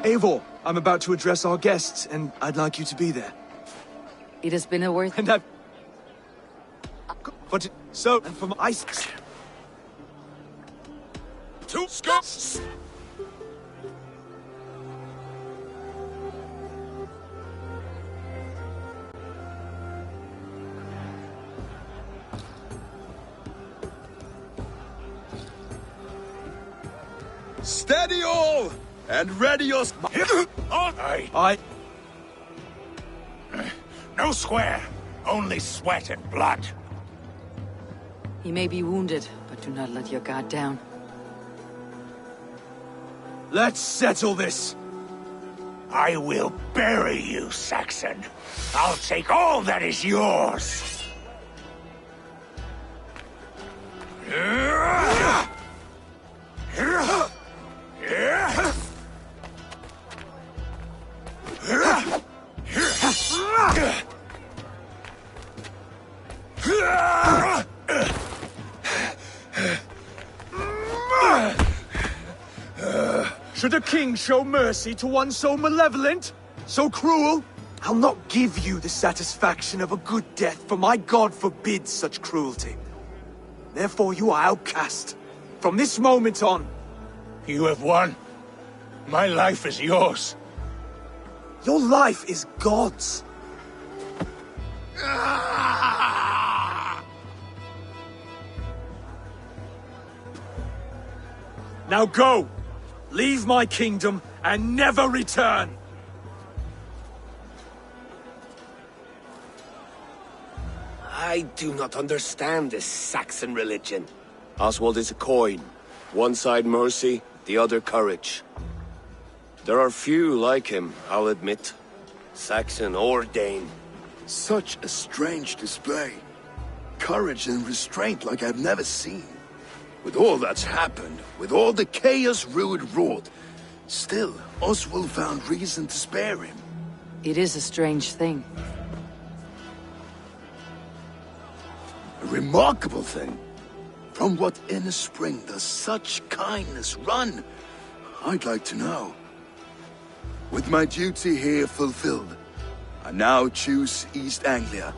Eivor, I'm about to address our guests, and I'd like you to be there. It has been a worth... And I've... But so, and from ice... Two Scots! Steady all! And ready your... Aye. No square, only sweat and blood. He may be wounded, but do not let your guard down. Let's settle this! I will bury you, Saxon. I'll take all that is yours. Should a king show mercy to one so malevolent? So cruel? I'll not give you the satisfaction of a good death, for my god forbids such cruelty. Therefore you are outcast. From this moment on. You have won. My life is yours. Your life is God's. Now go! Leave my kingdom and never return! I do not understand this Saxon religion. Oswald is a coin. One side mercy, the other courage. There are few like him, I'll admit. Saxon or Dane. Such a strange display. Courage and restraint like I've never seen. With all that's happened, with all the chaos Rued wrought, still, Oswald found reason to spare him. It is a strange thing. A remarkable thing. From what inner spring does such kindness run? I'd like to know. With my duty here fulfilled, I now choose East Anglia.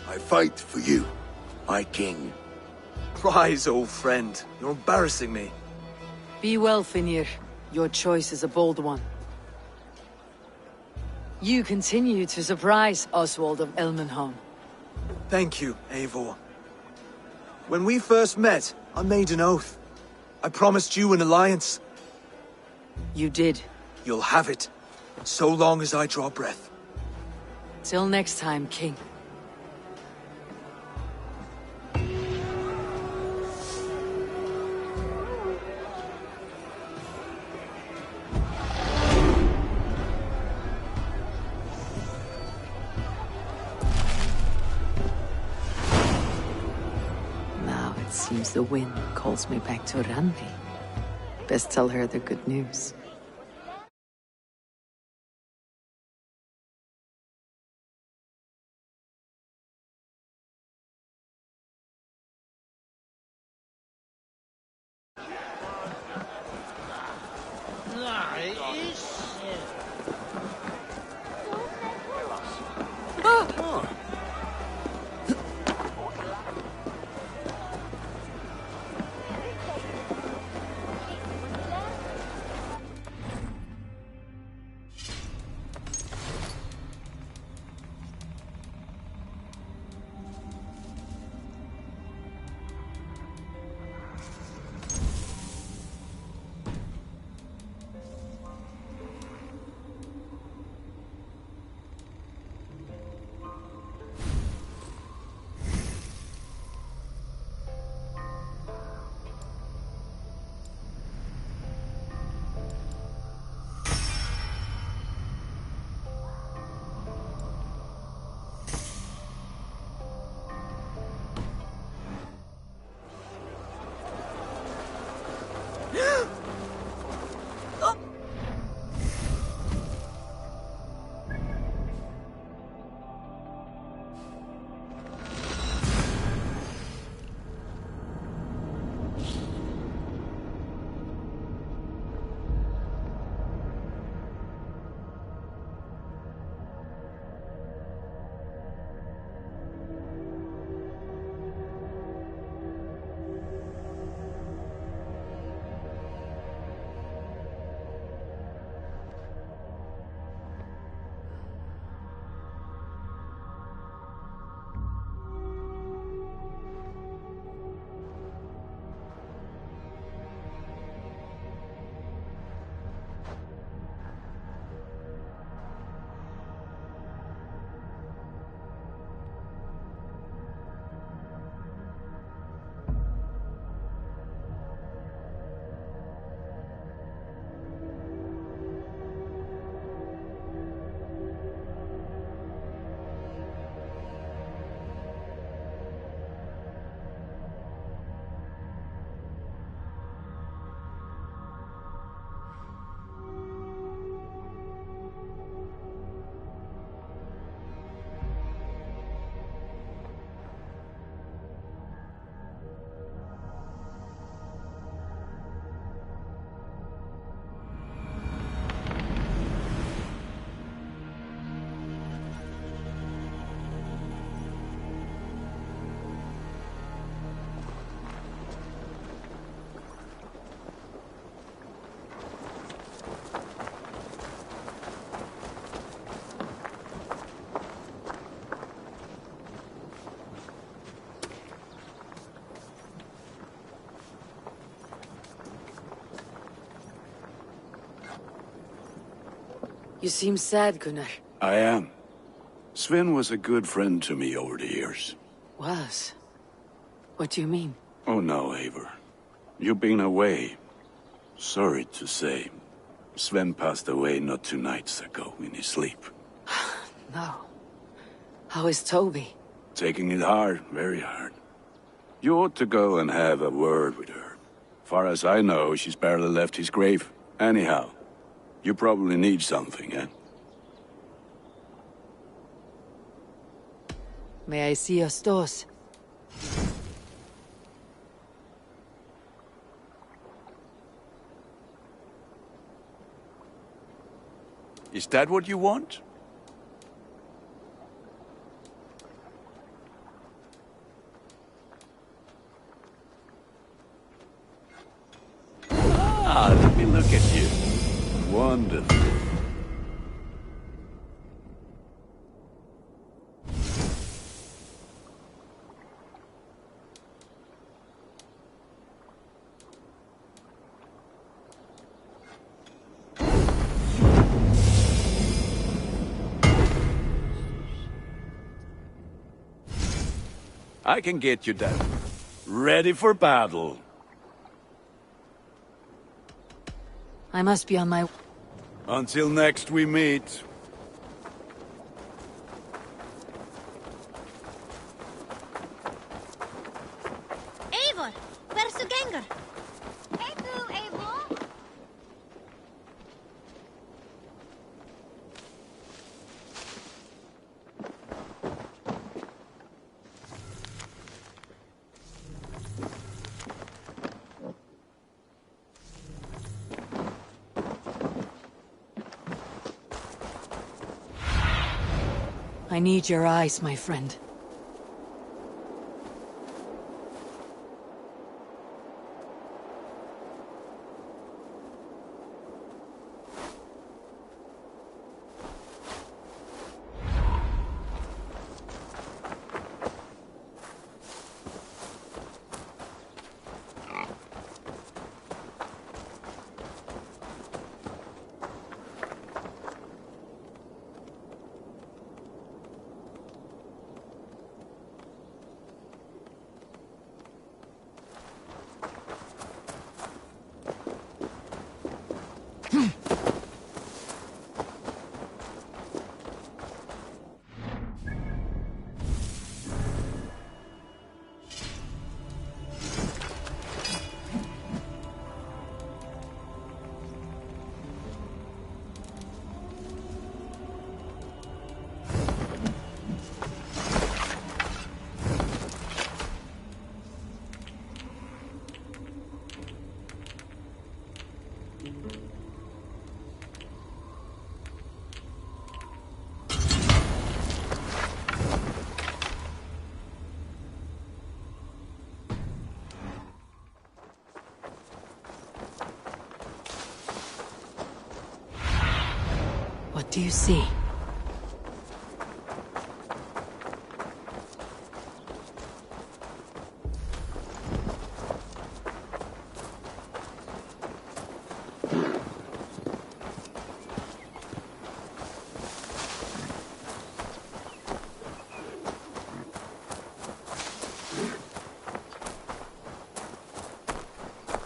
I fight for you, my king. Rise, old friend. You're embarrassing me. Be well, Finnir. Your choice is a bold one. You continue to surprise Oswald of Elmenholm. Thank you, Eivor. When we first met, I made an oath. I promised you an alliance. You did. You'll have it, so long as I draw breath. Till next time, King. Now it seems the wind calls me back to Randi. Best tell her the good news. You seem sad, Gunnar. I am. Sven was a good friend to me over the years. Was? What do you mean? Oh no, Eivor. You've been away. Sorry to say. Sven passed away not 2 nights ago in his sleep. No. How is Toby? Taking it hard, very hard. You ought to go and have a word with her. Far as I know, she's barely left his grave. Anyhow, you probably need something, eh? May I see your stores? Is that what you want? Ah, let me look at you. Wonderful. I can get you down. Ready for battle. I must be on my... Until next we meet. Eivor, where's the ganger? Hey, boo, Eivor. I need your eyes, my friend. What do you see?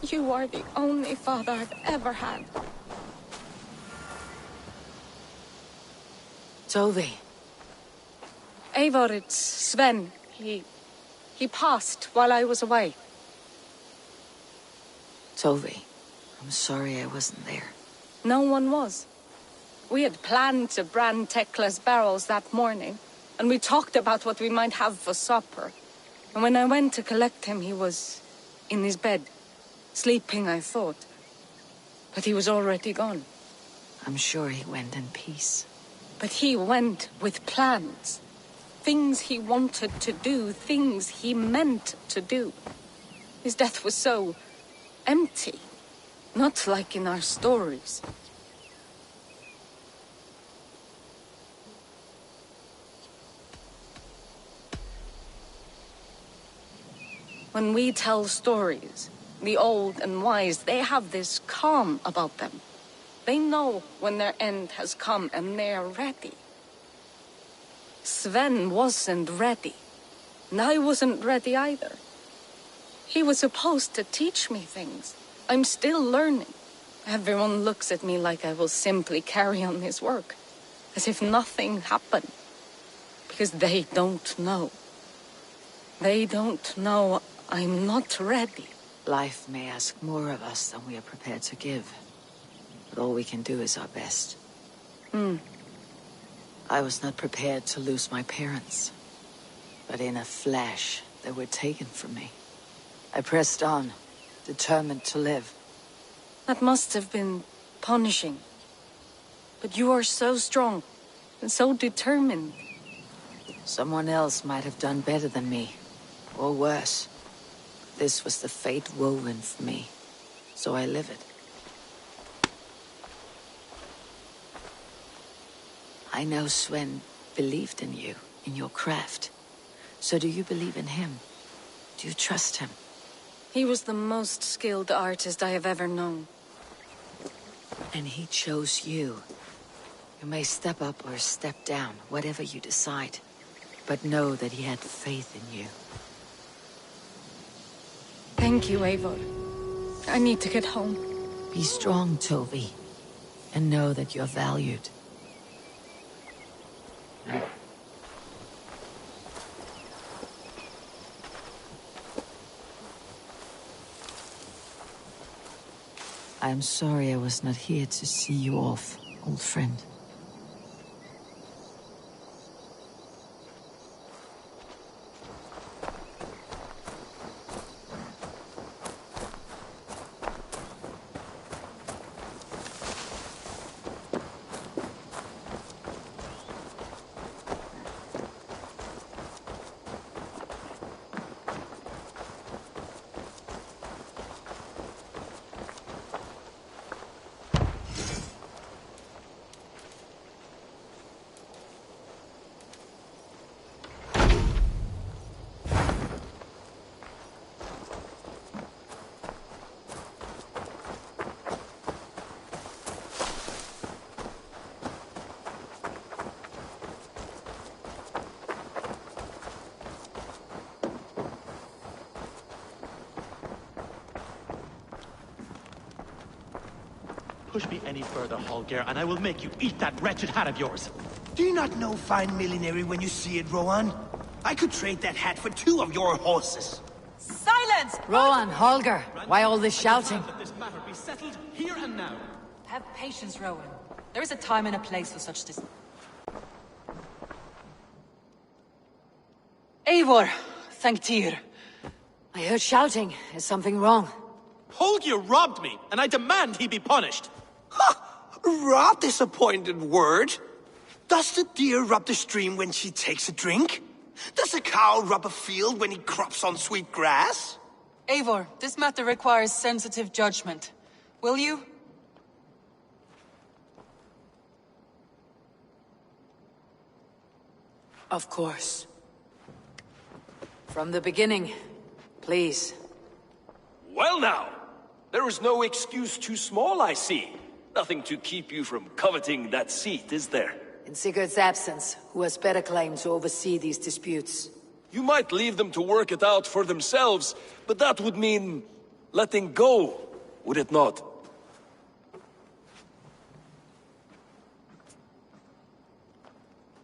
You are the only father I've ever had. Tove. Eivor, it's Sven. He passed while I was away. Tove, I'm sorry I wasn't there. No one was. We had planned to brand Tekla's barrels that morning, and we talked about what we might have for supper. And when I went to collect him, he was in his bed. Sleeping, I thought. But he was already gone. I'm sure he went in peace. But he went with plans. Things he wanted to do, things he meant to do. His death was so empty. Not like in our stories. When we tell stories, the old and wise, they have this calm about them. They know when their end has come and they are ready. Sven wasn't ready. And I wasn't ready either. He was supposed to teach me things. I'm still learning. Everyone looks at me like I will simply carry on his work. As if nothing happened. Because they don't know. They don't know I'm not ready. Life may ask more of us than we are prepared to give. But all we can do is our best. I was not prepared to lose my parents. But in a flash, they were taken from me. I pressed on, determined to live. That must have been punishing. But you are so strong and so determined. Someone else might have done better than me, or worse. This was the fate woven for me, so I live it. I know Sven believed in you, in your craft. So do you believe in him? Do you trust him? He was the most skilled artist I have ever known. And he chose you. You may step up or step down, whatever you decide. But know that he had faith in you. Thank you, Eivor. I need to get home. Be strong, Tovi, and know that you're valued. I am sorry I was not here to see you off, old friend. Push me any further, Holger, and I will make you eat that wretched hat of yours. Do you not know fine millinery when you see it, Rowan? I could trade that hat for 2 of your horses. Silence! Rowan, Holger, why all this shouting? Let this matter be settled here and now. Have patience, Rowan. There is a time and a place for such dis— Eivor, thank Tyr. I heard shouting. Is something wrong? Holger robbed me, and I demand he be punished. Rot is a pointed word. Does the deer rub the stream when she takes a drink? Does a cow rub a field when he crops on sweet grass? Eivor, this matter requires sensitive judgment. Will you? Of course. From the beginning, please. Well now, there is no excuse too small, I see. Nothing to keep you from coveting that seat, is there? In Sigurd's absence, who has better claim to oversee these disputes? You might leave them to work it out for themselves, but that would mean letting go, would it not?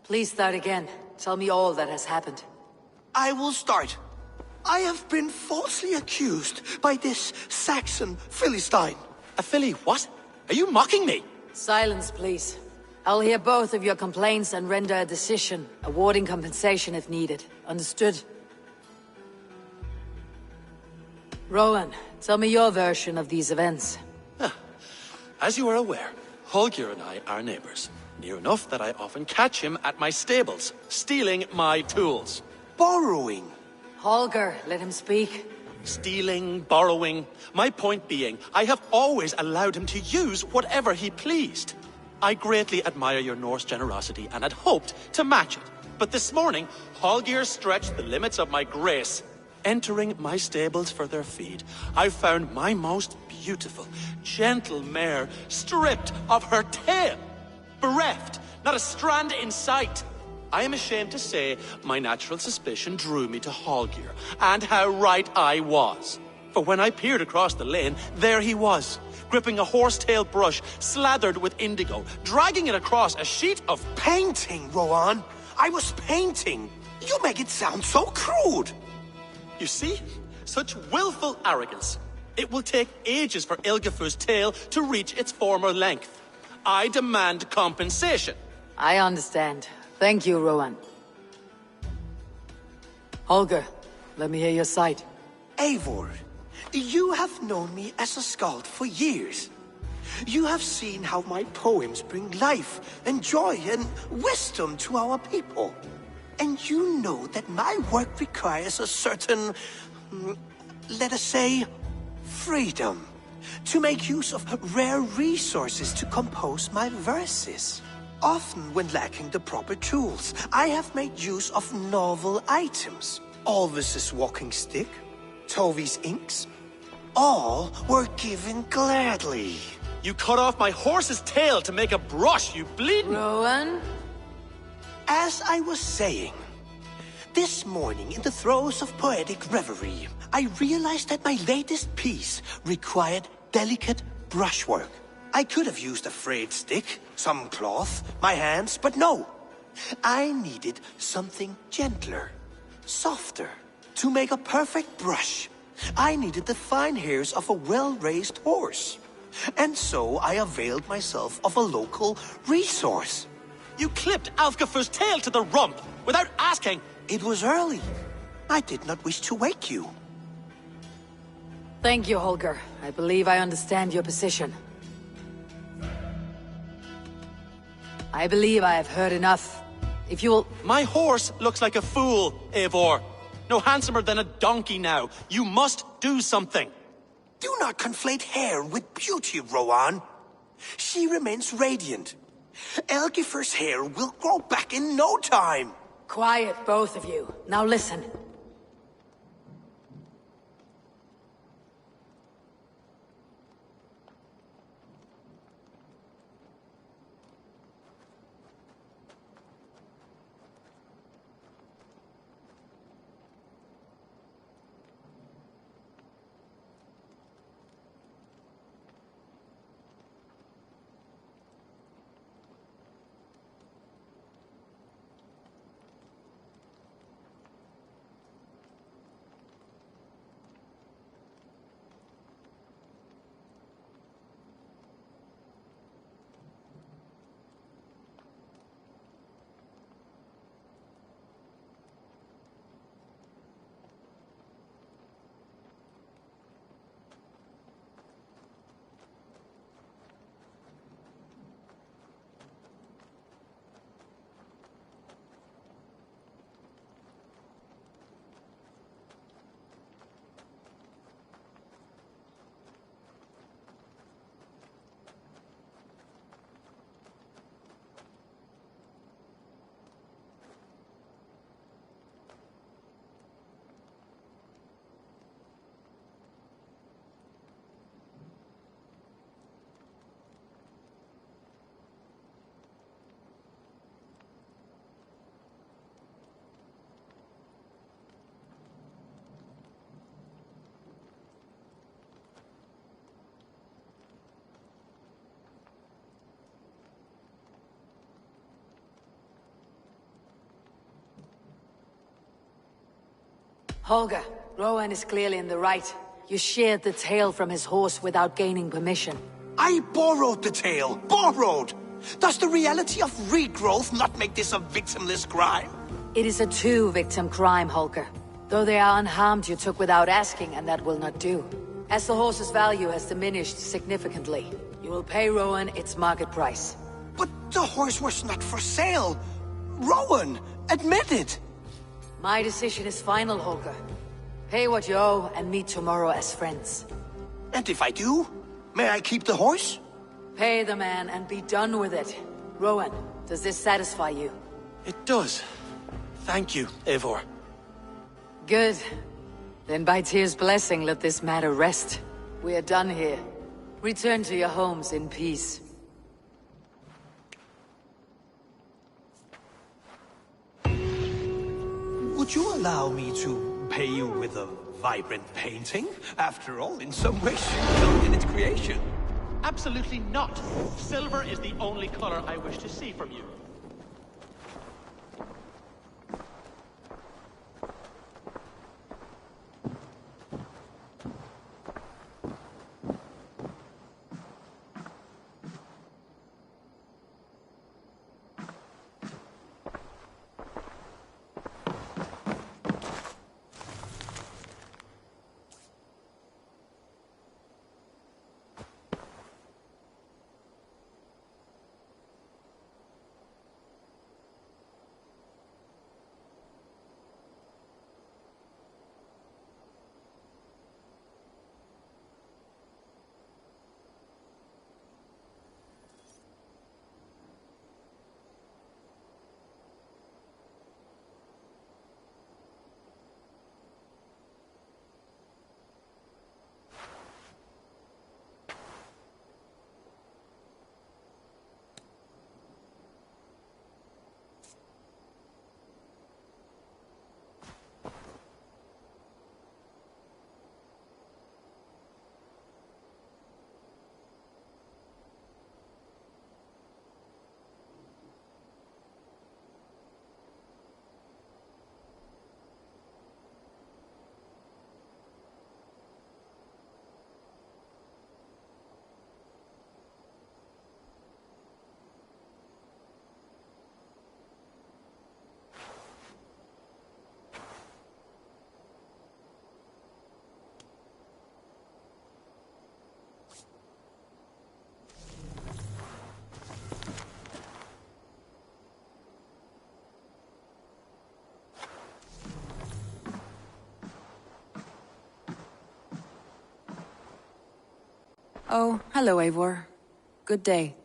Please start again. Tell me all that has happened. I will start. I have been falsely accused by this Saxon Philistine. A filly what? Are you mocking me? Silence, please. I'll hear both of your complaints and render a decision, awarding compensation if needed. Understood? Rowan, tell me your version of these events. As you are aware, Holger and I are neighbors. Near enough that I often catch him at my stables, stealing my tools. Borrowing. Holger, let him speak. Stealing, borrowing. My point being, I have always allowed him to use whatever he pleased. I greatly admire your Norse generosity and had hoped to match it. But this morning, Holger stretched the limits of my grace. Entering my stables for their feed, I found my most beautiful, gentle mare stripped of her tail. Bereft, not a strand in sight. I am ashamed to say my natural suspicion drew me to Holger, and how right I was. For when I peered across the lane, there he was, gripping a horsetail brush slathered with indigo, dragging it across a sheet of Painting, Rowan. I was painting. You make it sound so crude. You see? Such willful arrogance. It will take ages for Ilgifu's tail to reach its former length. I demand compensation. I understand. Thank you, Rowan. Holger, let me hear your side. Eivor, you have known me as a skald for years. You have seen how my poems bring life and joy and wisdom to our people. And you know that my work requires a certain, let us say, freedom to make use of rare resources to compose my verses. Often when lacking the proper tools, I have made use of novel items. Alvis's walking stick, Tovi's inks, all were given gladly. You cut off my horse's tail to make a brush, you bleeding— Rowan? As I was saying, this morning in the throes of poetic reverie, I realized that my latest piece required delicate brushwork. I could have used a frayed stick, some cloth, my hands, but no. I needed something gentler, softer. To make a perfect brush, I needed the fine hairs of a well-raised horse. And so I availed myself of a local resource. You clipped Alfgafur's tail to the rump without asking. It was early. I did not wish to wake you. Thank you, Holger. I believe I understand your position. I believe I have heard enough. If you'll... My horse looks like a fool, Eivor. No handsomer than a donkey now. You must do something. Do not conflate hair with beauty, Rowan. She remains radiant. Elgifer's hair will grow back in no time. Quiet, both of you. Now listen. Holger, Rowan is clearly in the right. You sheared the tail from his horse without gaining permission. I borrowed the tail. Borrowed! Does the reality of regrowth not make this a victimless crime? It is a two-victim crime, Holger. Though they are unharmed, you took without asking, and that will not do. As the horse's value has diminished significantly, you will pay Rowan its market price. But the horse was not for sale. Rowan, admit it. My decision is final, Holger. Pay what you owe and meet tomorrow as friends. And if I do, may I keep the horse? Pay the man and be done with it. Rowan, does this satisfy you? It does. Thank you, Eivor. Good. Then by Tyr's blessing, let this matter rest. We are done here. Return to your homes in peace. Would you allow me to pay you with a vibrant painting? After all, in some ways, you helped in its creation. Absolutely not. Silver is the only color I wish to see from you. Oh, hello, Eivor. Good day.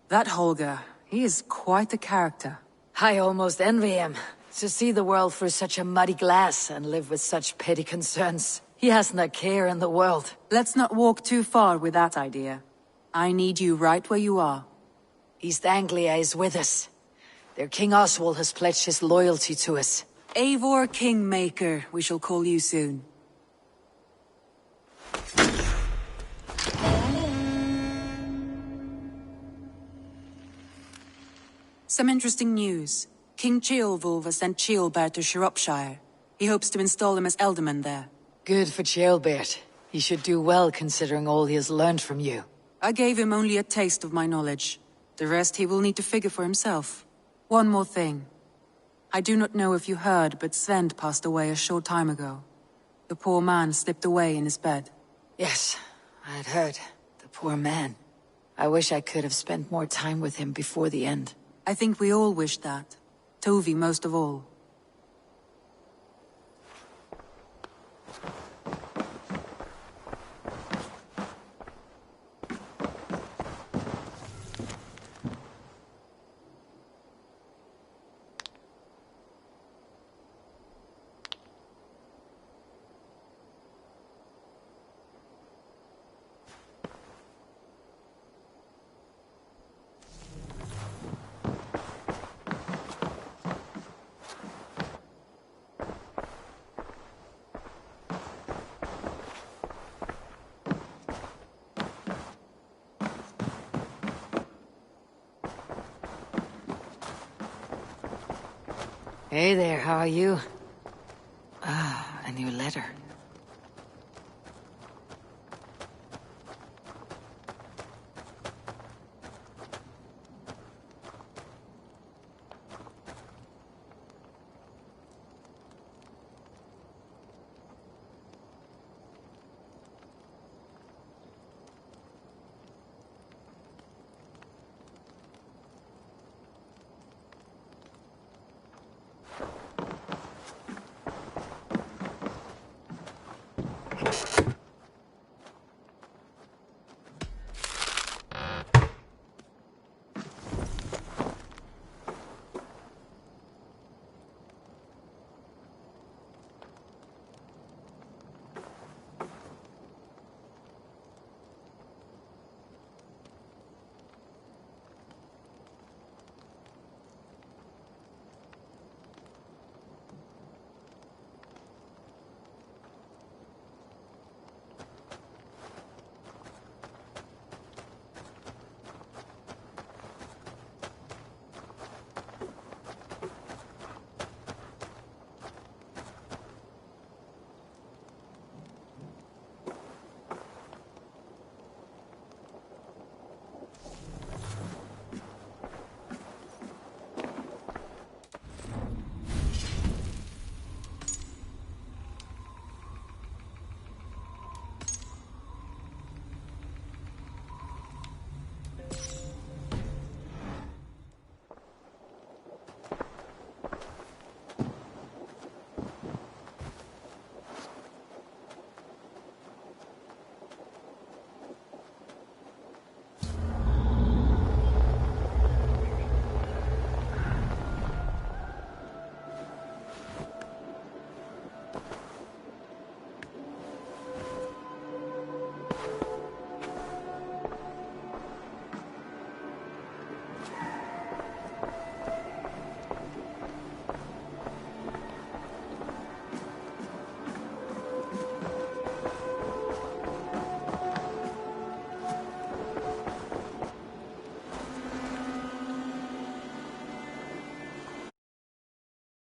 That Holger, he is quite a character. I almost envy him. To see the world through such a muddy glass and live with such petty concerns. He hasn't a care in the world. Let's not walk too far with that idea. I need you right where you are. East Anglia is with us. Their King Oswald has pledged his loyalty to us. Eivor Kingmaker, we shall call you soon. Some interesting news. King Ceolwulf has sent Ceolbert to Shropshire. He hopes to install him as Elderman there. Good for Ceolbert. He should do well considering all he has learned from you. I gave him only a taste of my knowledge. The rest he will need to figure for himself. One more thing. I do not know if you heard, but Sven passed away a short time ago. The poor man slipped away in his bed. Yes, I had heard. The poor man. I wish I could have spent more time with him before the end. I think we all wish that. Tovi most of all. Hey there, how are you? Ah, a new letter.